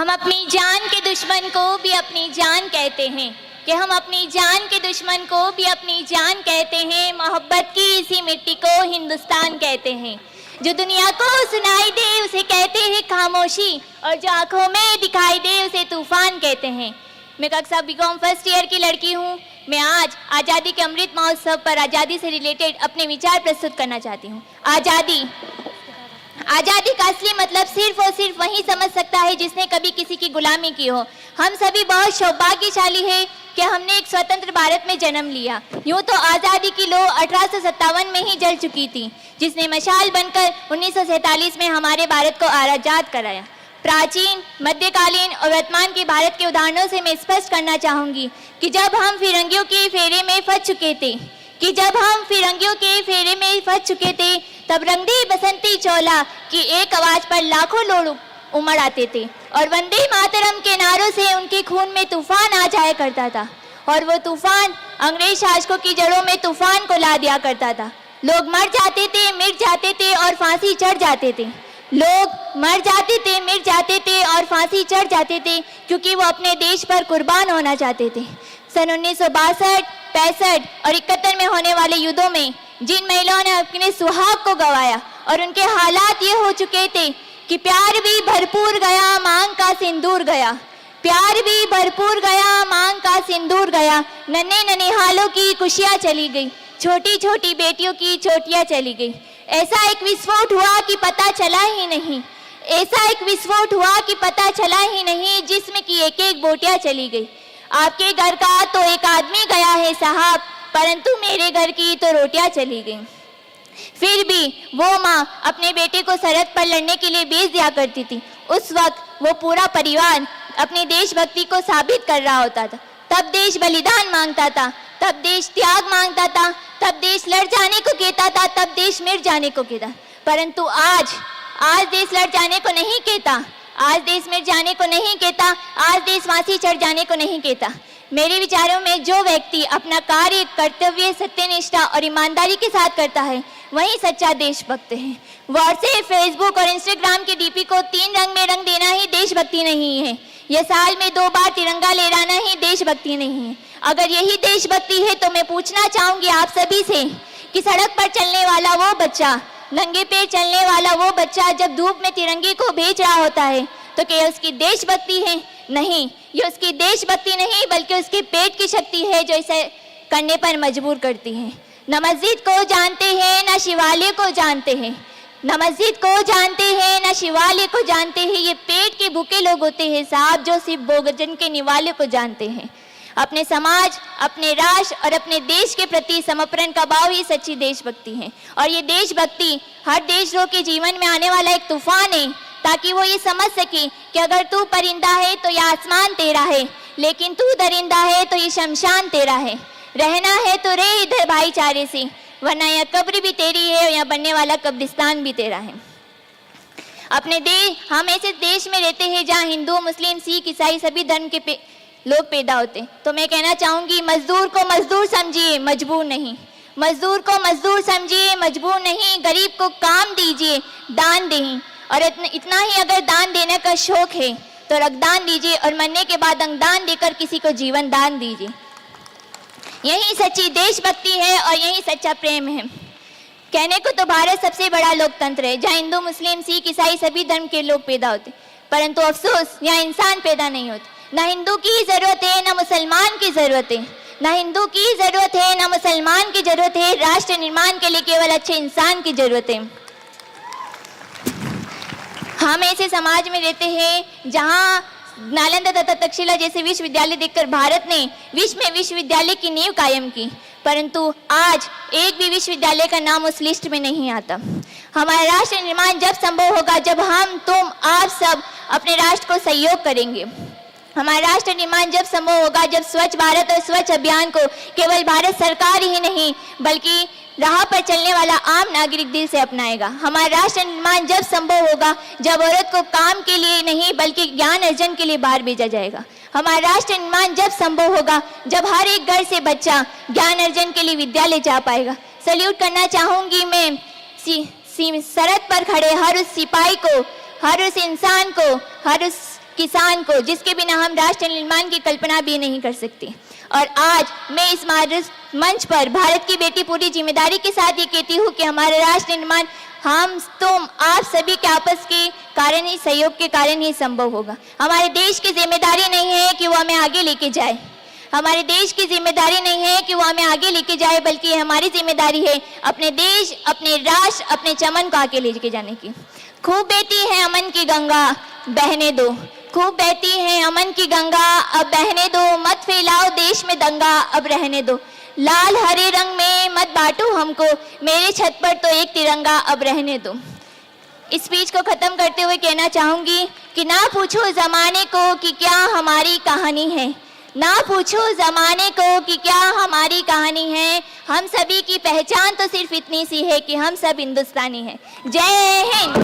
हम अपनी जान के दुश्मन को भी अपनी जान कहते हैं कि हम अपनी जान के दुश्मन को भी अपनी जान कहते हैं। मोहब्बत की इसी मिट्टी को हिंदुस्तान कहते हैं। जो दुनिया को सुनाई दे उसे कहते हैं खामोशी, और जो आंखों में दिखाई दे उसे तूफान कहते हैं। मैं कक्षा बीकॉम फर्स्ट ईयर की लड़की हूँ। मैं आज आज़ादी के अमृत महोत्सव पर आज़ादी से रिलेटेड अपने विचार प्रस्तुत करना चाहती हूँ। आज़ादी का असली मतलब सिर्फ और सिर्फ वही समझ सकता है जिसने कभी किसी की गुलामी की हो। हम सभी बहुत सौभाग्यशाली हैं कि हमने एक स्वतंत्र भारत में जन्म लिया। यूँ तो आज़ादी की लौ 1857 में ही जल चुकी थी, जिसने मशाल बनकर 1947 में हमारे भारत को आज़ाद कराया। प्राचीन, मध्यकालीन और वर्तमान के भारत के उदाहरणों से मैं स्पष्ट करना चाहूँगी कि जब हम फिरंगियों के फेरे में फंस चुके थे तब रंग दे बसंती चोला की एक आवाज पर लाखों लोग उमड़ आते थे और वंदे मातरम के नारों से उनके खून में तूफान आ जाया करता था। और वो तूफान अंग्रेज शासकों की जड़ों में तूफान को ला दिया करता था। लोग मर जाते थे, मिट जाते थे और फांसी चढ़ जाते थे। क्योंकि वो अपने देश पर कुर्बान होना चाहते थे। सन 1962, 65 और 71 में होने वाले युद्धों में जिन महिलाओं ने अपने सुहाग को गंवाया और उनके हालात ये हो चुके थे कि प्यार भी भरपूर गया, मांग का सिंदूर गया। नन्हे ननिहालों की खुशियाँ चली गई, छोटी छोटी बेटियों की चोटियाँ चली गई। ऐसा एक विस्फोट हुआ कि पता चला ही नहीं जिसमें कि एक एक बोटियाँ चली गई। आपके घर का तो एक आदमी गया है साहब, परंतु मेरे घर की तो रोटियां चली गईं। फिर भी वो माँ अपने बेटे को सरहद पर लड़ने के लिए भेज दिया करती थी। उस वक्त वो पूरा परिवार अपनी देशभक्ति को साबित कर रहा होता था। तब देश बलिदान मांगता था, तब देश त्याग मांगता था, तब देश लड़ जाने को कहता था, तब देश मिट जाने को कहता। परंतु आज देश लड़ जाने को नहीं कहता, आज देश मिट जाने को नहीं कहता, आज देश फांसी चढ़ जाने को नहीं कहता। मेरे विचारों में जो व्यक्ति अपना कार्य, कर्तव्य, सत्यनिष्ठा और ईमानदारी के साथ करता है वही सच्चा देशभक्त है। व्हाट्सएप, फेसबुक और इंस्टाग्राम के डीपी को 3 रंग में रंग देना ही देशभक्ति नहीं है। यह साल में 2 बार तिरंगा लहराना ही देशभक्ति नहीं है। अगर यही देशभक्ति है तो मैं पूछना चाहूंगी आप सभी से कि सड़क पर चलने वाला वो बच्चा, नंगे पैर चलने वाला वो बच्चा जब धूप में तिरंगे को बेच रहा होता है तो क्या उसकी देशभक्ति है? नहीं, ये उसकी देशभक्ति नहीं बल्कि उसके पेट की शक्ति है जो इसे करने पर मजबूर करती है। न मस्जिद को जानते हैं न शिवालय को जानते हैं, ये पेट के भूखे लोग होते हैं साहब जो सिर्फ भोजन के निवाले को जानते हैं। अपने समाज, अपने राष्ट्र और अपने देश के प्रति समर्पण का भाव ही सच्ची देशभक्ति है। और ये देशभक्ति हर देशद्रोह के जीवन में आने वाला एक तूफान है, ताकि वो ये समझ सके कि अगर तू परिंदा है तो ये आसमान तेरा है, लेकिन तू दरिंदा है तो ये शमशान तेरा है। रहना है तो रह इधर भाईचारे से, वरना यह कब्र भी तेरी है और यहाँ बनने वाला कब्रिस्तान भी तेरा है। हम ऐसे देश में रहते हैं जहाँ हिंदू, मुस्लिम, सिख, ईसाई सभी धर्म के लोग पैदा होते। तो मैं कहना चाहूँगी, मजदूर को मजदूर समझिए, मजबूर नहीं। गरीब को काम दीजिए, दान दें। और इतना ही अगर दान देने का शौक है तो रक्तदान दीजिए और मरने के बाद अंगदान देकर किसी को जीवन दान दीजिए। यही सच्ची देशभक्ति है और यही सच्चा प्रेम है। कहने को तो भारत सबसे बड़ा लोकतंत्र है जहाँ हिंदू, मुस्लिम, सिख, ईसाई सभी धर्म के लोग पैदा होते, परंतु अफसोस यहाँ इंसान पैदा नहीं होते। ना हिंदू की जरूरत है ना मुसलमान की जरूरत है, राष्ट्र निर्माण के लिए केवल अच्छे इंसान की जरूरत है। हम ऐसे समाज में रहते हैं जहाँ नालंदा तथा तक्षशिला जैसे विश्वविद्यालय देखकर भारत ने विश्व में विश्वविद्यालय की नींव कायम की, परंतु आज एक भी विश्वविद्यालय का नाम उस लिस्ट में नहीं आता। हमारा राष्ट्र निर्माण जब संभव होगा जब हम, तुम, आप सब अपने राष्ट्र को सहयोग करेंगे। हमारा राष्ट्र निर्माण जब संभव होगा जब स्वच्छ भारत और स्वच्छ अभियान को केवल भारत सरकार ही नहीं बल्कि राह पर चलने वाला आम नागरिक दिल से अपनाएगा। हमारा राष्ट्र निर्माण जब संभव होगा जब औरत को काम के लिए नहीं बल्कि ज्ञान अर्जन के लिए बाहर भेजा जाएगा। हमारा राष्ट्र निर्माण जब संभव होगा जब हर एक घर से बच्चा ज्ञान अर्जन के लिए विद्यालय जा पाएगा। सल्यूट करना चाहूंगी मैं सरहद पर खड़े हर उस सिपाही को, हर उस इंसान को, हर उस किसान को, जिसके बिना हम राष्ट्र निर्माण की कल्पना भी नहीं कर सकते। और आज मैं इस मंच पर भारत की बेटी पूरी जिम्मेदारी के साथ ये कहती हूँ कि हमारा राष्ट्र निर्माण हम, तुम, आप सभी के आपस के कारण ही, सहयोग के कारण ही संभव होगा। हमारे देश की जिम्मेदारी नहीं है कि वो हमें आगे लेके जाए, हमारे देश की जिम्मेदारी नहीं है कि वो हमें आगे लेके जाए, बल्कि हमारी जिम्मेदारी है अपने देश, अपने राष्ट्र, अपने चमन को आगे लेके जाने की। खूब बहती है अमन की गंगा, बहने दो। खूब बहती है अमन की गंगा, अब बहने दो। मत फैलाओ देश में दंगा, अब रहने दो। लाल हरे रंग में मत बांटो हमको, मेरे छत पर तो एक तिरंगा, अब रहने दो। इस स्पीच को खत्म करते हुए कहना चाहूंगी कि ना पूछो जमाने को कि क्या हमारी कहानी है, ना पूछो जमाने को कि क्या हमारी कहानी है। हम सभी की पहचान तो सिर्फ इतनी सी है कि हम सब हिंदुस्तानी हैं। जय हिंद।